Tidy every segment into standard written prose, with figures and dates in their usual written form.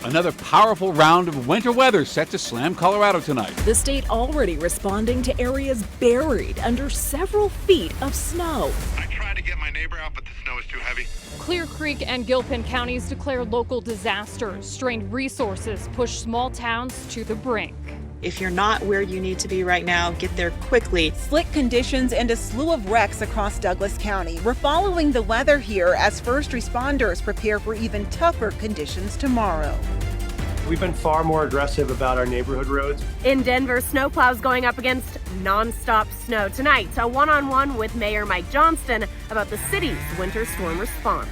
Another powerful round of winter weather set to slam Colorado tonight. The state already responding to areas buried under several feet of snow. I tried to get my neighbor out, but the snow is too heavy. Clear Creek and Gilpin counties declare local disasters. Strained resources push small towns to the brink. If you're not where you need to be right now, get there quickly. Slick conditions and a slew of wrecks across Douglas County. We're following the weather here as first responders prepare for even tougher conditions tomorrow. We've been far more aggressive about our neighborhood roads. In Denver, snowplows going up against nonstop snow. Tonight, a one-on-one with Mayor Mike Johnston about the city's winter storm response.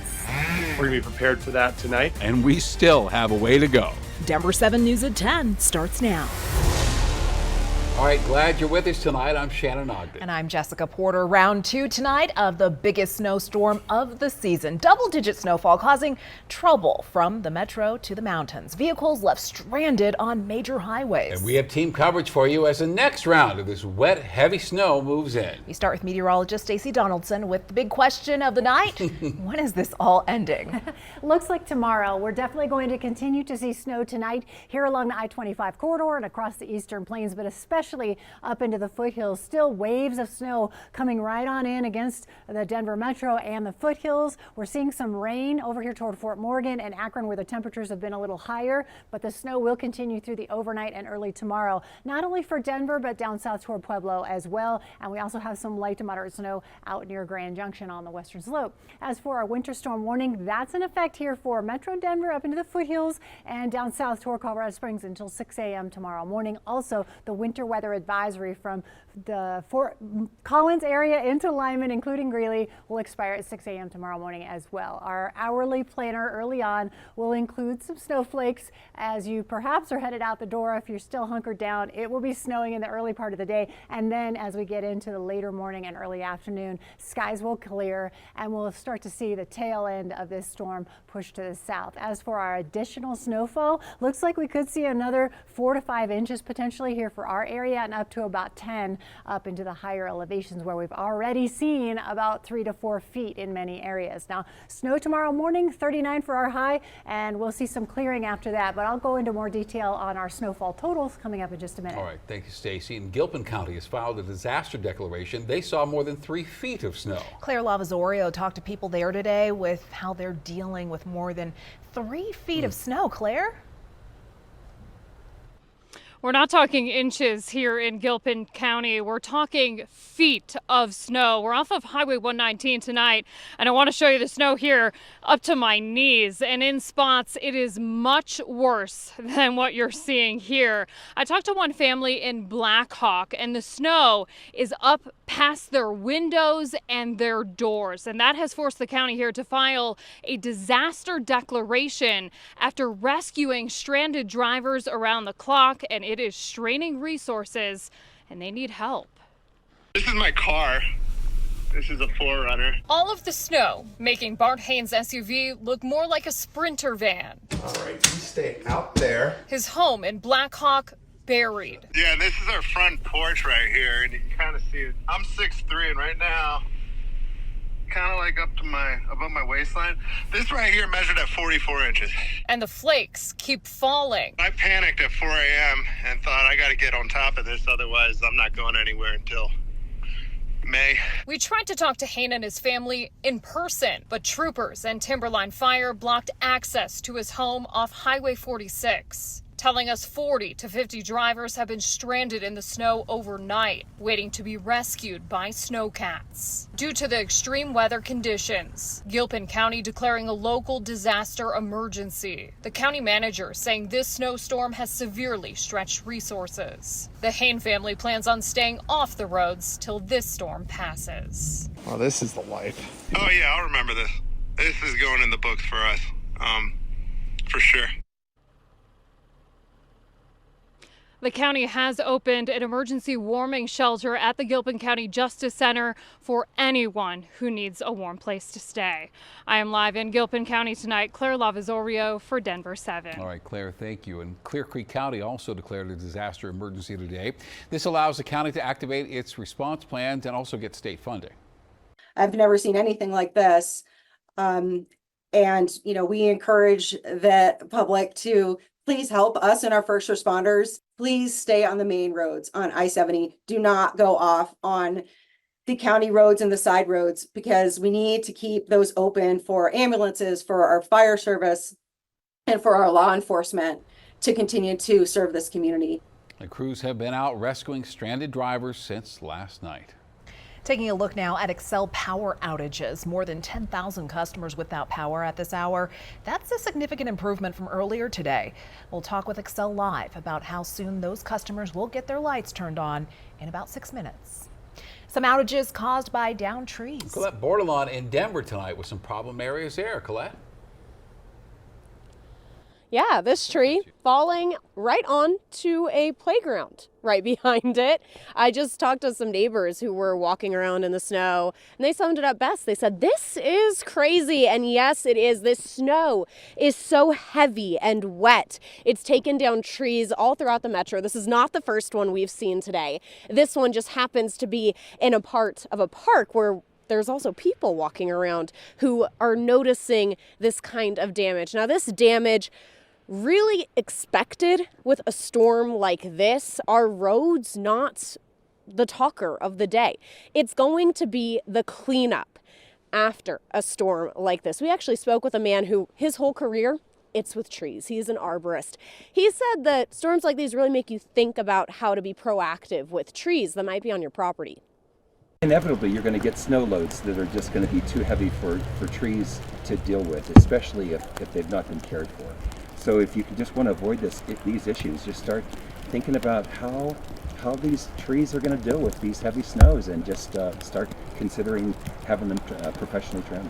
We're going to be prepared for that tonight. And we still have a way to go. Denver 7 News at 10 starts now. All right, glad you're with us tonight. I'm Shannon Ogden. And I'm Jessica Porter. Round 2 tonight of the biggest snowstorm of the season. Double-digit snowfall causing trouble from the metro to the mountains. Vehicles left stranded on major highways. And we have team coverage for you as the next round of this wet, heavy snow moves in. We start with meteorologist Stacey Donaldson with the big question of the night. When is this all ending? Looks like tomorrow. We're definitely going to continue to see snow tonight here along the I-25 corridor and across the eastern plains, but especially up into the foothills. Still waves of snow coming right on in against the Denver metro and the foothills. We're seeing some rain over here toward Fort Morgan and Akron, where the temperatures have been a little higher, but the snow will continue through the overnight and early tomorrow, not only for Denver, but down south toward Pueblo as well. And we also have some light to moderate snow out near Grand Junction on the western slope. As for our winter storm warning, that's in effect here for Metro Denver up into the foothills and down south toward Colorado Springs until 6 a.m. tomorrow morning. Also, the winter weather advisory from the Fort Collins area into Lyman, including Greeley, will expire at 6 a.m. tomorrow morning as well. Our hourly planner early on will include some snowflakes as you perhaps are headed out the door. If you're still hunkered down, it will be snowing in the early part of the day. And then as we get into the later morning and early afternoon, skies will clear and we'll start to see the tail end of this storm push to the south. As for our additional snowfall, looks like we could see another 4 to 5 inches potentially here for our area and up to about 10 up into the higher elevations where we've already seen about 3 to 4 feet in many areas. Now, snow tomorrow morning, 39 for our high, and we'll see some clearing after that, but I'll go into more detail on our snowfall totals coming up in just a minute. All right, thank you, Stacey. And Gilpin County has filed a disaster declaration. They saw more than 3 feet of snow. Claire Lavazorio talked to people there today with how they're dealing with more than 3 feet of snow. Claire? We're not talking inches here in Gilpin County. We're talking feet of snow. We're off of Highway 119 tonight, and I want to show you the snow here up to my knees. And in spots, it is much worse than what you're seeing here. I talked to one family in Black Hawk, and the snow is up past their windows and their doors. And that has forced the county here to file a disaster declaration after rescuing stranded drivers around the clock, and it is straining resources and they need help. This is my car. This is a 4Runner. All of the snow making Bart Haynes' SUV look more like a Sprinter van. All right, you stay out there. His home in Black Hawk buried. Yeah, this is our front porch right here, and you can kind of see it. I'm 6'3", and right now, kind of like above my waistline. This right here measured at 44 inches. And the flakes keep falling. I panicked at 4 a.m. and thought I got to get on top of this, otherwise I'm not going anywhere until May. We tried to talk to Hayne and his family in person, but troopers and Timberline Fire blocked access to his home off Highway 46. Telling us 40 to 50 drivers have been stranded in the snow overnight, waiting to be rescued by snowcats. Due to the extreme weather conditions, Gilpin County declaring a local disaster emergency. The county manager saying this snowstorm has severely stretched resources. The Hayne family plans on staying off the roads till this storm passes. Well, this is the life. Oh yeah, I'll remember this. This is going in the books for us, for sure. The county has opened an emergency warming shelter at the Gilpin County Justice Center for anyone who needs a warm place to stay. I am live in Gilpin County tonight. Claire Lavazorio for Denver 7. All right, Claire, thank you. And Clear Creek County also declared a disaster emergency today. This allows the county to activate its response plans and also get state funding. I've never seen anything like this. And, we encourage the public to please help us and our first responders. Please stay on the main roads on I-70. Do not go off on the county roads and the side roads, because we need to keep those open for ambulances, for our fire service, and for our law enforcement to continue to serve this community. The crews have been out rescuing stranded drivers since last night. Taking a look now at Xcel power outages. More than 10,000 customers without power at this hour. That's a significant improvement from earlier today. We'll talk with Xcel Live about how soon those customers will get their lights turned on in about 6 minutes. Some outages caused by downed trees. Colette Bordelon in Denver tonight with some problem areas there. Colette? Yeah, this tree falling right onto a playground right behind it. I just talked to some neighbors who were walking around in the snow, and they summed it up best. They said, this is crazy. And yes, it is. This snow is so heavy and wet. It's taken down trees all throughout the metro. This is not the first one we've seen today. This one just happens to be in a part of a park where there's also people walking around who are noticing this kind of damage. Now, this damage really expected with a storm like this. Are roads not the talker of the day? It's going to be the cleanup after a storm like this. We actually spoke with a man who his whole career, it's with trees. He's an arborist. He said that storms like these really make you think about how to be proactive with trees that might be on your property. Inevitably, you're going to get snow loads that are just going to be too heavy for trees to deal with, especially if they've not been cared for. So if you just want to avoid these issues, just start thinking about how these trees are going to deal with these heavy snows, and just start considering having them professionally trimmed.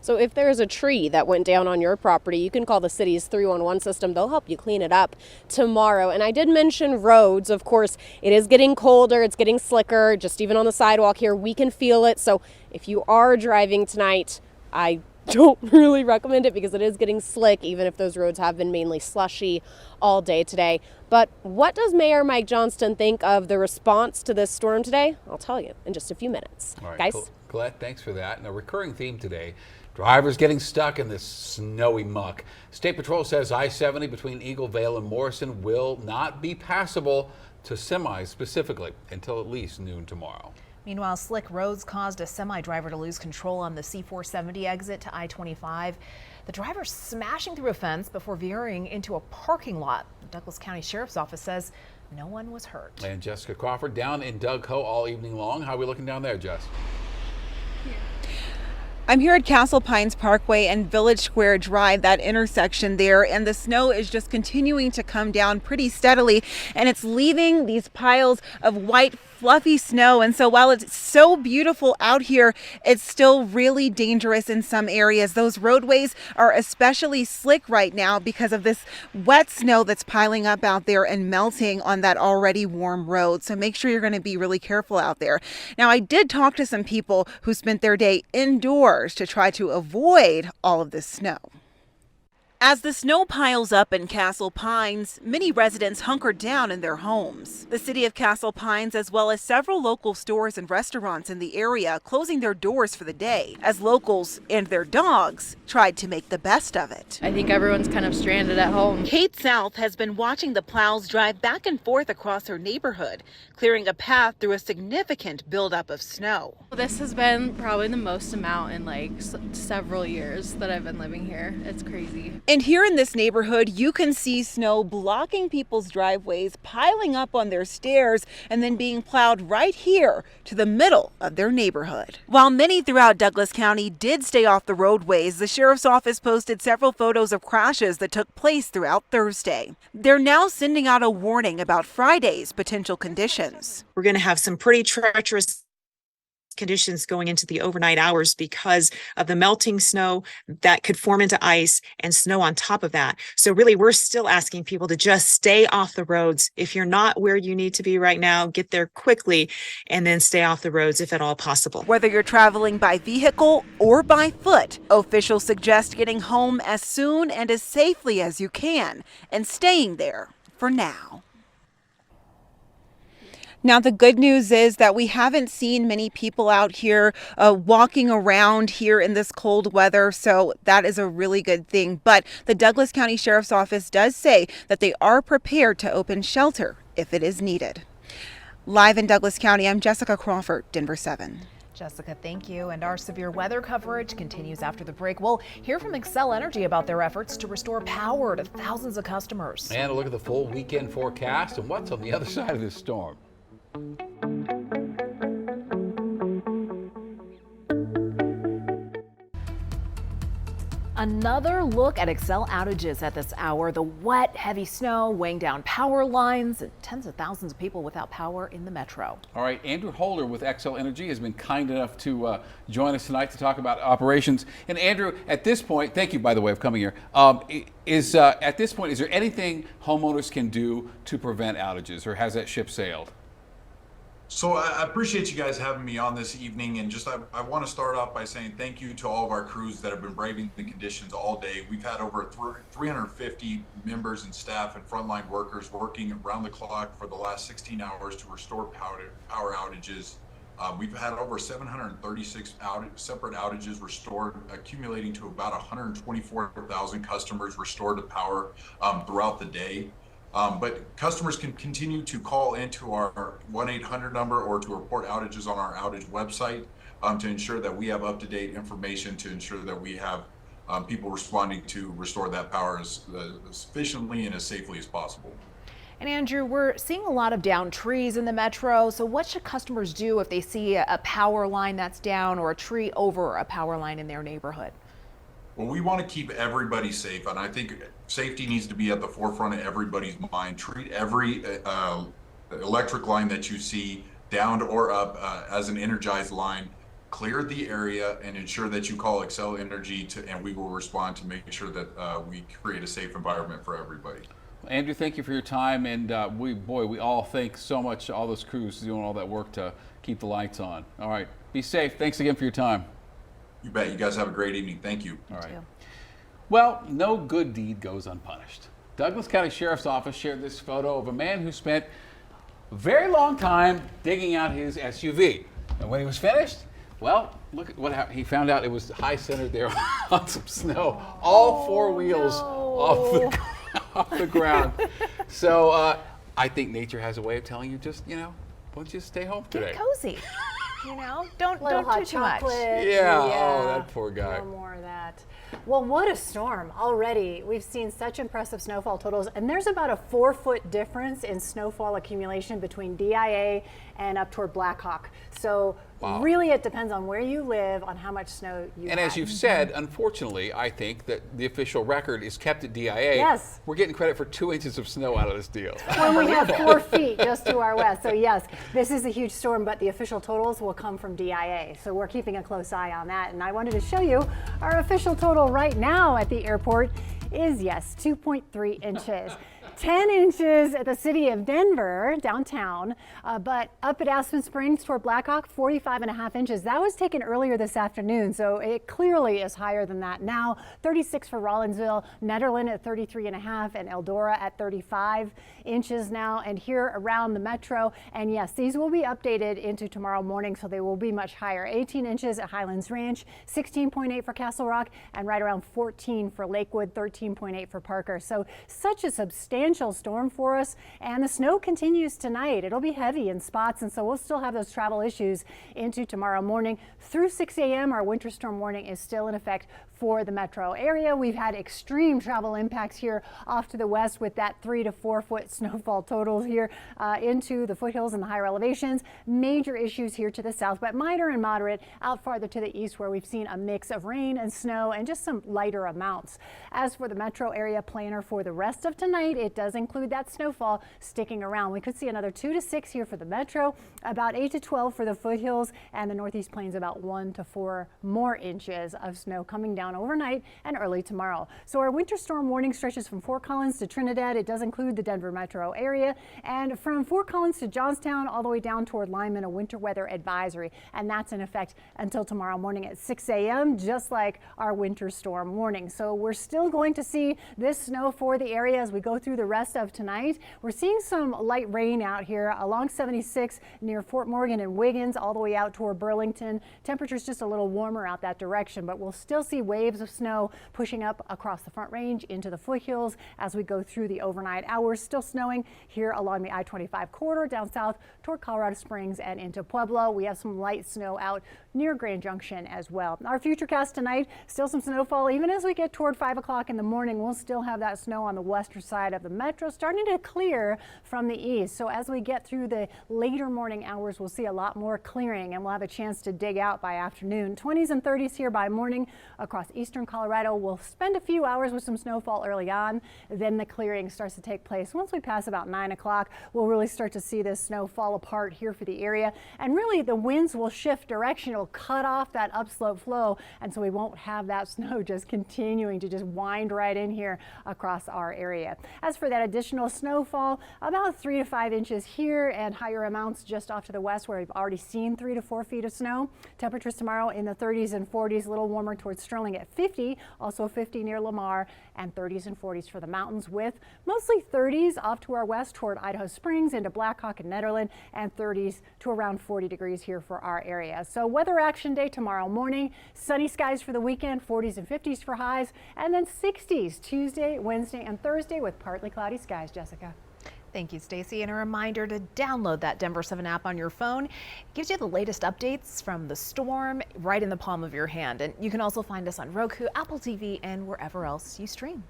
So if there's a tree that went down on your property, you can call the city's 311 system. They'll help you clean it up tomorrow. And I did mention roads. Of course, it is getting colder. It's getting slicker. Just even on the sidewalk here, we can feel it. So if you are driving tonight, I don't really recommend it because it is getting slick, even if those roads have been mainly slushy all day today. But what does Mayor Mike Johnston think of the response to this storm today? I'll tell you in just a few minutes. All right, guys. Colette, thanks for that. And a recurring theme today, drivers getting stuck in this snowy muck. State Patrol says I-70 between Eagle Vale and Morrison will not be passable to semis specifically until at least noon tomorrow. Meanwhile, slick roads caused a semi-driver to lose control on the C-470 exit to I-25. The driver smashing through a fence before veering into a parking lot. The Douglas County Sheriff's Office says no one was hurt. And Jessica Crawford down in Doug Ho all evening long. How are we looking down there, Jess? I'm here at Castle Pines Parkway and Village Square Drive, that intersection there, and the snow is just continuing to come down pretty steadily, and it's leaving these piles of white fluffy snow. And so while it's so beautiful out here, it's still really dangerous in some areas. Those roadways are especially slick right now because of this wet snow that's piling up out there and melting on that already warm road. So make sure you're going to be really careful out there. Now, I did talk to some people who spent their day indoors to try to avoid all of this snow. As the snow piles up in Castle Pines, many residents hunkered down in their homes. The city of Castle Pines, as well as several local stores and restaurants in the area, closing their doors for the day, as locals and their dogs tried to make the best of it. I think everyone's kind of stranded at home. Kate South has been watching the plows drive back and forth across her neighborhood, clearing a path through a significant buildup of snow. This has been probably the most amount in like several years that I've been living here. It's crazy. And here in this neighborhood, you can see snow blocking people's driveways, piling up on their stairs, and then being plowed right here to the middle of their neighborhood. While many throughout Douglas County did stay off the roadways, the sheriff's office posted several photos of crashes that took place throughout Thursday. They're now sending out a warning about Friday's potential conditions. We're going to have some pretty treacherous conditions going into the overnight hours because of the melting snow that could form into ice and snow on top of that. So really, we're still asking people to just stay off the roads. If you're not where you need to be right now, get there quickly and then stay off the roads if at all possible. Whether you're traveling by vehicle or by foot, officials suggest getting home as soon and as safely as you can and staying there for now. Now, the good news is that we haven't seen many people out here walking around here in this cold weather, so that is a really good thing. But the Douglas County Sheriff's Office does say that they are prepared to open shelter if it is needed. Live in Douglas County, I'm Jessica Crawford, Denver 7. Jessica, thank you. And our severe weather coverage continues after the break. We'll hear from Xcel Energy about their efforts to restore power to thousands of customers. And a look at the full weekend forecast and what's on the other side of this storm. Another look at Xcel outages at this hour. The wet, heavy snow weighing down power lines and tens of thousands of people without power in the metro. All right, Andrew Holder with Xcel Energy has been kind enough to join us tonight to talk about operations. And Andrew, at this point, thank you, by the way, of coming here. At this point, is there anything homeowners can do to prevent outages, or has that ship sailed? So I appreciate you guys having me on this evening, and just I want to start off by saying thank you to all of our crews that have been braving the conditions all day. We've had over 350 members and staff and frontline workers working around the clock for the last 16 hours to restore power outages. We've had over 736 separate outages restored, accumulating to about 124,000 customers restored to power throughout the day. But customers can continue to call into our 1-800 number or to report outages on our outage website to ensure that we have up-to-date information, to ensure that we have people responding to restore that power as efficiently and as safely as possible. And Andrew, we're seeing a lot of downed trees in the metro. So what should customers do if they see a power line that's down or a tree over a power line in their neighborhood? Well, we want to keep everybody safe, and I think safety needs to be at the forefront of everybody's mind. Treat every electric line that you see downed or up as an energized line. Clear the area and ensure that you call Xcel Energy and we will respond to make sure that we create a safe environment for everybody. Andrew, thank you for your time, and we all thank so much all those crews doing all that work to keep the lights on. All right, be safe. Thanks again for your time. You bet. You guys have a great evening. Thank you. All right. Well, no good deed goes unpunished. Douglas County Sheriff's Office shared this photo of a man who spent a very long time digging out his SUV. And when he was finished, well, look at what happened. He found out it was high centered there on some snow. All four wheels off the ground. So I think nature has a way of telling you just, why don't you stay home today? Get cozy. Don't do too much. Yeah. Oh, that poor guy. No more of that. Well, what a storm already. We've seen such impressive snowfall totals, and there's about a 4-foot difference in snowfall accumulation between DIA and up toward Blackhawk. So really it depends on where you live, on how much snow you have. And as you've said, unfortunately, I think that the official record is kept at DIA. Yes. We're getting credit for 2 inches of snow out of this deal. When we have 4 feet just to our west. So yes, this is a huge storm, but the official totals will come from DIA. So we're keeping a close eye on that. And I wanted to show you our official total right now at the airport is, yes, 2.3 inches. 10 inches at the city of Denver, downtown, but up at Aspen Springs toward Blackhawk, 45.5 inches. That was taken earlier this afternoon, so it clearly is higher than that now. 36 for Rollinsville, Nederland at 33.5, and Eldora at 35 inches now, and here around the metro. And yes, these will be updated into tomorrow morning, so they will be much higher. 18 inches at Highlands Ranch, 16.8 for Castle Rock, and right around 14 for Lakewood, 13.8 for Parker. So such a substantial storm for us, and the snow continues tonight. It'll be heavy in spots, and so we'll still have those travel issues into tomorrow morning. Through 6 a.m. our winter storm warning is still in effect for the metro area. We've had extreme travel impacts here off to the west with that 3 to 4 foot snowfall totals here into the foothills and the higher elevations. Major issues here to the south, but minor and moderate out farther to the east where we've seen a mix of rain and snow and just some lighter amounts. As for the metro area planner for the rest of tonight, it does include that snowfall sticking around. We could see another 2 to 6 here for the metro, about 8 to 12 for the foothills, and the northeast plains about 1 to 4 more inches of snow coming down overnight and early tomorrow. So our winter storm warning stretches from Fort Collins to Trinidad. It does include the Denver metro area, and from Fort Collins to Johnstown all the way down toward Lyman, a winter weather advisory, and that's in effect until tomorrow morning at 6 a.m. just like our winter storm warning. So we're still going to see this snow for the area as we go through the rest of tonight. We're seeing some light rain out here along 76 near Fort Morgan and Wiggins, all the way out toward Burlington. Temperatures just a little warmer out that direction, but we'll still see waves of snow pushing up across the Front Range into the foothills as we go through the overnight hours. Still snowing here along the I-25 corridor down south toward Colorado Springs and into Pueblo. We have some light snow out near Grand Junction as well. Our futurecast tonight, still some snowfall even as we get toward 5 o'clock in the morning. We'll still have that snow on the western side of the metro starting to clear from the east. So as we get through the later morning hours, we'll see a lot more clearing and we'll have a chance to dig out by afternoon. 20s and 30s here by morning across eastern Colorado. We'll spend a few hours with some snowfall early on. Then the clearing starts to take place. Once we pass about 9 o'clock, we'll really start to see this snow fall apart here for the area. And really the winds will shift direction. It'll cut off that upslope flow. And so we won't have that snow just continuing to just wind right in here across our area. As for that additional snowfall, about 3 to 5 inches here and higher amounts just off to the west where we've already seen 3 to 4 feet of snow. Temperatures tomorrow in the 30s and 40s, a little warmer towards Sterling at 50, also 50 near Lamar, and 30s and 40s for the mountains with mostly 30s off to our west toward Idaho Springs into Blackhawk and Nederland, and 30s to around 40 degrees here for our area. So weather action day tomorrow morning, sunny skies for the weekend, 40s and 50s for highs, and then 60s Tuesday, Wednesday, and Thursday with partly cloudy skies. Jessica. Thank you, Stacy. And a reminder to download that Denver 7 app on your phone. It gives you the latest updates from the storm right in the palm of your hand. And you can also find us on Roku, Apple TV, and wherever else you stream.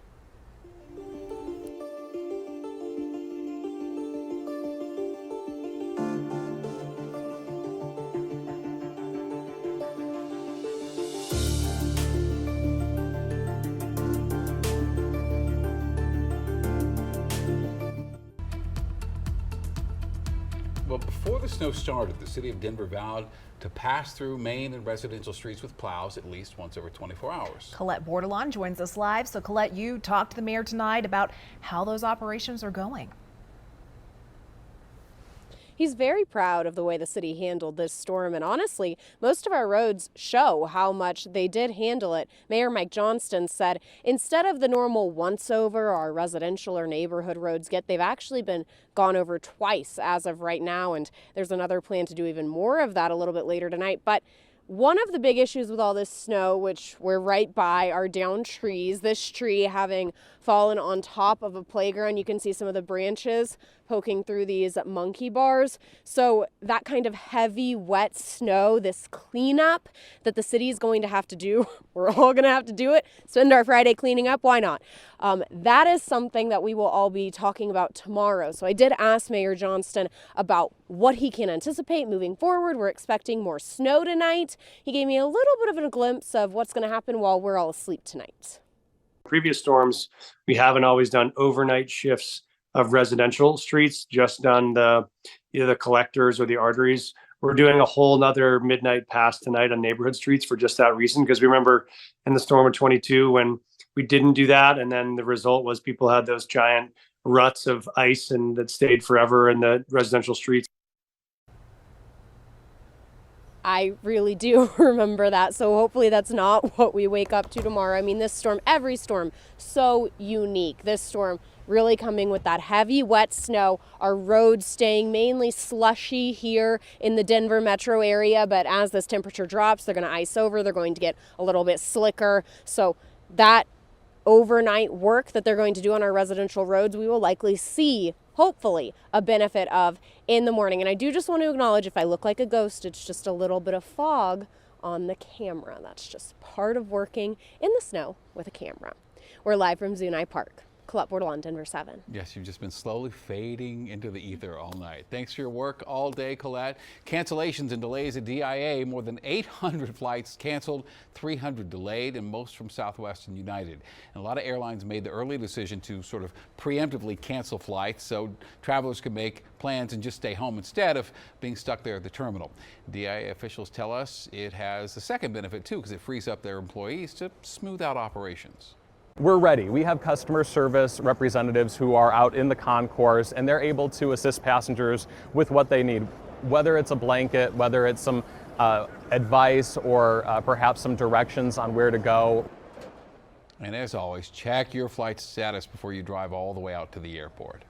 Well, before the snow started, the city of Denver vowed to pass through main and residential streets with plows at least once every 24 hours. Colette Bordelon joins us live. So Colette, you talked to the mayor tonight about how those operations are going. He's very proud of the way the city handled this storm, and honestly, most of our roads show how much they did handle it. Mayor Mike Johnston said instead of the normal once over our residential or neighborhood roads get, they've actually been gone over twice as of right now, and there's another plan to do even more of that a little bit later tonight. But one of the big issues with all this snow, which we're right by, are down trees. This tree having fallen on top of a playground. You can see some of the branches poking through these monkey bars. So that kind of heavy, wet snow, this cleanup that the city is going to have to do, we're all going to have to do it, spend our Friday cleaning up, why not? That is something that we will all be talking about tomorrow. So I did ask Mayor Johnston about what he can anticipate moving forward. We're expecting more snow tonight. He gave me a little bit of a glimpse of what's going to happen while we're all asleep tonight. Previous storms, we haven't always done overnight shifts of residential streets, just done either the collectors or the arteries. We're doing a whole nother midnight pass tonight on neighborhood streets for just that reason, because we remember in the storm of 22 when we didn't do that, and then the result was people had those giant ruts of ice and that stayed forever in the residential streets. I really do remember that. So hopefully that's not what we wake up to tomorrow. I mean, this storm, every storm, so unique. This storm really coming with that heavy, wet snow. Our roads staying mainly slushy here in the Denver metro area. But as this temperature drops, they're going to ice over. They're going to get a little bit slicker. So that overnight work that they're going to do on our residential roads, we will likely see, hopefully, a benefit of in the morning. And I do just want to acknowledge, if I look like a ghost, it's just a little bit of fog on the camera. That's just part of working in the snow with a camera. We're live from Zuni Park. Colette Bordelon, Denver 7. Yes, you've just been slowly fading into the ether all night. Thanks for your work all day, Colette. Cancellations and delays at DIA. More than 800 flights canceled, 300 delayed, and most from Southwest and United. And a lot of airlines made the early decision to sort of preemptively cancel flights so travelers could make plans and just stay home instead of being stuck there at the terminal. DIA officials tell us it has a second benefit too, because it frees up their employees to smooth out operations. We're ready. We have customer service representatives who are out in the concourse, and they're able to assist passengers with what they need, whether it's a blanket, whether it's some advice, or perhaps some directions on where to go. And as always, check your flight status before you drive all the way out to the airport.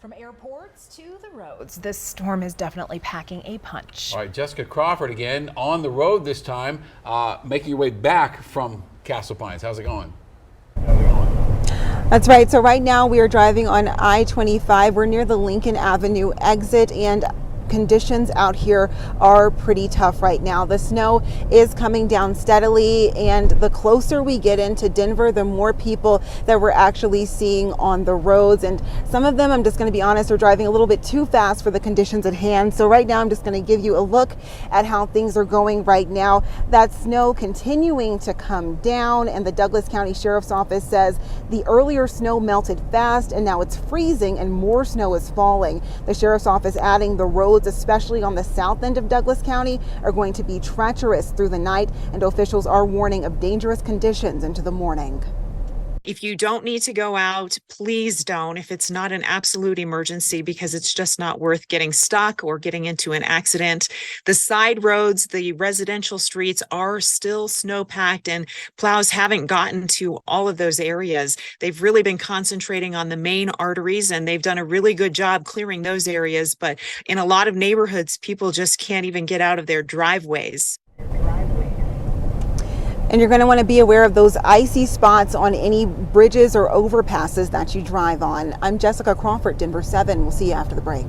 From airports to the roads, this storm is definitely packing a punch. All right, Jessica Crawford again on the road this time, making your way back from Castle Pines. How's it going? That's right. So right now we are driving on I-25. We're near the Lincoln Avenue exit, and conditions out here are pretty tough right now. The snow is coming down steadily, and the closer we get into Denver, the more people that we're actually seeing on the roads. And some of them, I'm just going to be honest, are driving a little bit too fast for the conditions at hand. So right now I'm just going to give you a look at how things are going right now. That snow continuing to come down, and the Douglas County Sheriff's Office says the earlier snow melted fast and now it's freezing and more snow is falling. The Sheriff's Office adding the roads, especially on the south end of Douglas County, are going to be treacherous through the night, and officials are warning of dangerous conditions into the morning. If you don't need to go out, please don't if it's not an absolute emergency, because it's just not worth getting stuck or getting into an accident. The side roads, the residential streets are still snow-packed, and plows haven't gotten to all of those areas. They've really been concentrating on the main arteries, and they've done a really good job clearing those areas. But in a lot of neighborhoods, people just can't even get out of their driveways. And you're going to want to be aware of those icy spots on any bridges or overpasses that you drive on. I'm Jessica Crawford, Denver 7. We'll see you after the break.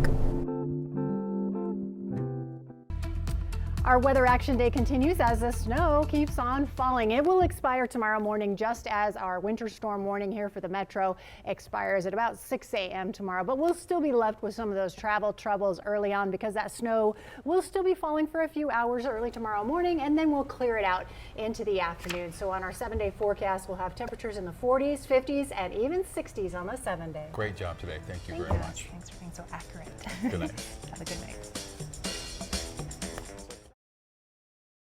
Our Weather Action Day continues as the snow keeps on falling. It will expire tomorrow morning, just as our winter storm warning here for the metro expires at about 6 a.m. tomorrow. But we'll still be left with some of those travel troubles early on, because that snow will still be falling for a few hours early tomorrow morning, and then we'll clear it out into the afternoon. So on our 7-day forecast, we'll have temperatures in the 40s, 50s, and even 60s on the 7-day. Great job today. Thank you very much. Thanks for being so accurate. Good night. Have a good night.